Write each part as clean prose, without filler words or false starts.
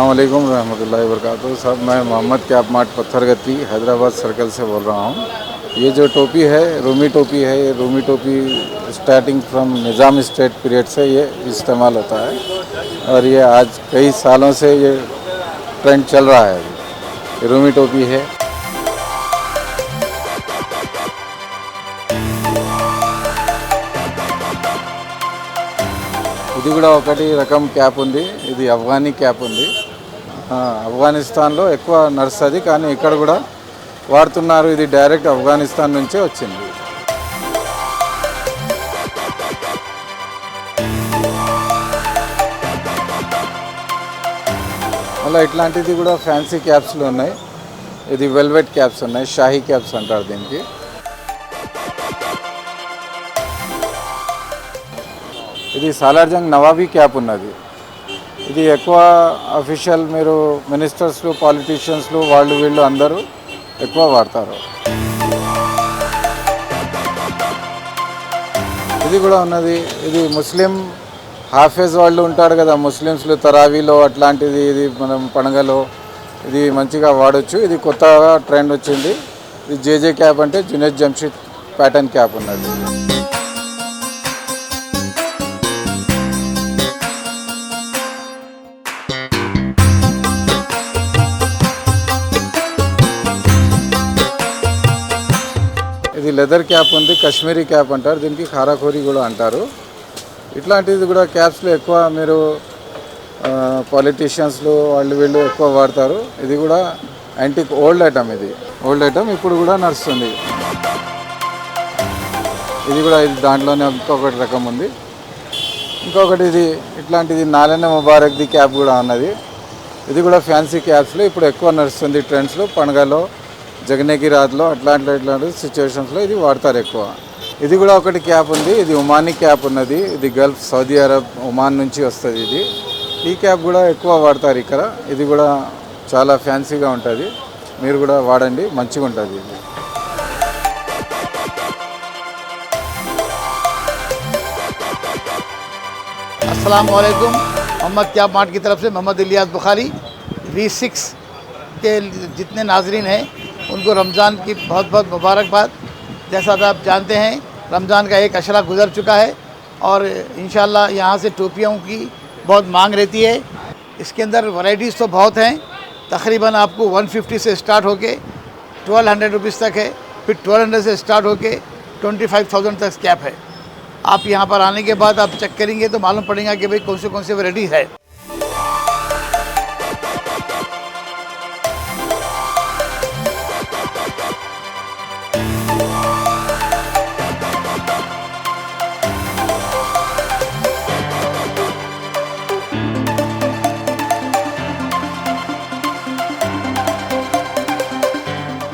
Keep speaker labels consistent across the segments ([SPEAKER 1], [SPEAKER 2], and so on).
[SPEAKER 1] अस्सलामुअलैकुम रहमतुल्लाहि वबरकातुहू। सब मैं Mohammad cap Mart Patthargatti Hyderabad circle से बोल रहा हूँ। ये जो टोपी है रूमी टोपी है। ये रूमी टोपी starting from Nizam state period से ये इस्तेमाल होता है और ये आज कई सालों से ये ट्रेंड चल रहा है। ये रूमी टोपी है। ఇది కూడా ఒకటి రకం క్యాప్ ఉంది. ఇది అఫ్ఘానీ క్యాప్ ఉంది. ఆఫ్ఘనిస్తాన్లో ఎక్కువ నడుస్తుంది, కానీ ఇక్కడ కూడా వాడుతున్నారు. ఇది డైరెక్ట్ ఆఫ్ఘనిస్తాన్ నుంచే వచ్చింది. అలా ఇట్లాంటిది కూడా ఫ్యాన్సీ క్యాప్స్లో ఉన్నాయి. ఇది వెల్వెట్ క్యాప్స్ ఉన్నాయి, షాహీ క్యాప్స్ అంటారు దీనికి. ఇది సాలార్జంగ్ నవాబీ క్యాప్ ఉన్నది. ఇది ఎక్కువ అఫీషియల్ మీరు మినిస్టర్స్లు పాలిటీషియన్స్లు వాళ్ళు వీళ్ళు అందరూ ఎక్కువ వాడతారు. ఇది కూడా ఉన్నది. ఇది ముస్లిం హాఫేజ్ వాళ్ళు ఉంటారు కదా, ముస్లిమ్స్లు తరావీలో అట్లాంటిది. ఇది మనం పండుగలో ఇది మంచిగా వాడచ్చు. ఇది కొత్తగా ట్రెండ్ వచ్చింది. ఇది జేజే క్యాప్ అంటే జునైద్ జంషీద్ ప్యాటర్న్ క్యాప్ ఉన్నది. ఇది లెదర్ క్యాప్ ఉంది, కాశ్మీరీ క్యాప్ అంటారు దీనికి, ఖారాఖోరీ కూడా అంటారు. ఇట్లాంటిది కూడా క్యాప్స్లో ఎక్కువ మీరు పాలిటీషియన్స్లు వాళ్ళు వీళ్ళు ఎక్కువ వాడతారు. ఇది కూడా యాంటిక్ ఓల్డ్ ఐటమ్. ఇది ఓల్డ్ ఐటమ్ ఇప్పుడు కూడా నడుస్తుంది. ఇది కూడా ఇది దాంట్లోనే ఇంకొకటి రకం ఉంది. ఇంకొకటి ఇది ఇట్లాంటిది నాలెన్న ముబారక్ది క్యాప్ కూడా ఉన్నది. ఇది కూడా ఫ్యాన్సీ క్యాప్స్లో ఇప్పుడు ఎక్కువ నడుస్తుంది ట్రెండ్స్లో. పండుగలో జగనేకి రాత్లో ఇట్లాంటి సిచ్యువేషన్స్లో ఇది వాడతారు ఎక్కువ. ఇది కూడా ఒకటి క్యాప్ ఉంది. ఇది ఒమానీ క్యాప్ ఉన్నది. ఇది గల్ఫ్ సౌదీ అరబ్ ఒమాన్ నుంచి వస్తుంది. ఇది ఈ క్యాప్ కూడా ఎక్కువ వాడతారు ఇక్కడ. ఇది కూడా చాలా ఫ్యాన్సీగా ఉంటుంది. మీరు కూడా వాడండి, మంచిగా ఉంటుంది ఇది.
[SPEAKER 2] अस्सलाम वालेकुम। मोहम्मद कैप मार्ट की तरफ से मोहम्मद इलियास बुखारी V6 के जितने नाजरीन हैं उनको रमज़ान की बहुत बहुत मुबारकबाद। जैसा कि आप जानते हैं रमज़ान का एक अशरा गुज़र चुका है और इंशाअल्लाह यहाँ से टोपियों की बहुत मांग रहती है। इसके अंदर वैरायटीज़ तो बहुत हैं। तकरीबन आपको 150 से स्टार्ट होके 1200 रुपीज़ तक है, फिर 1200 से स्टार्ट होके 25,000 तक कैप है। आप यहाँ पर आने के बाद आप चेक करेंगे तो मालूम पड़ेगा कि भाई कौन से वैरायटी है।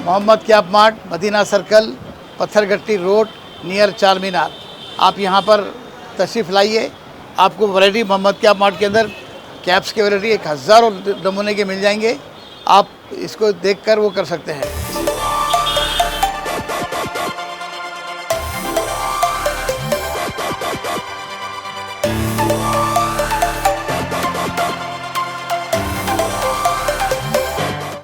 [SPEAKER 2] Mohammad cap mart, Madina circle, Pattharghatti road, near Char Minar. आप यहाँ पर तशरीफ़ लाइए। आपको वैरायटी मोहम्मद कैप मार्ट के अंदर कैप्स के वैरायटी 1000 नमूने के मिल जाएंगे। आप इसको देखकर वो कर सकते हैं।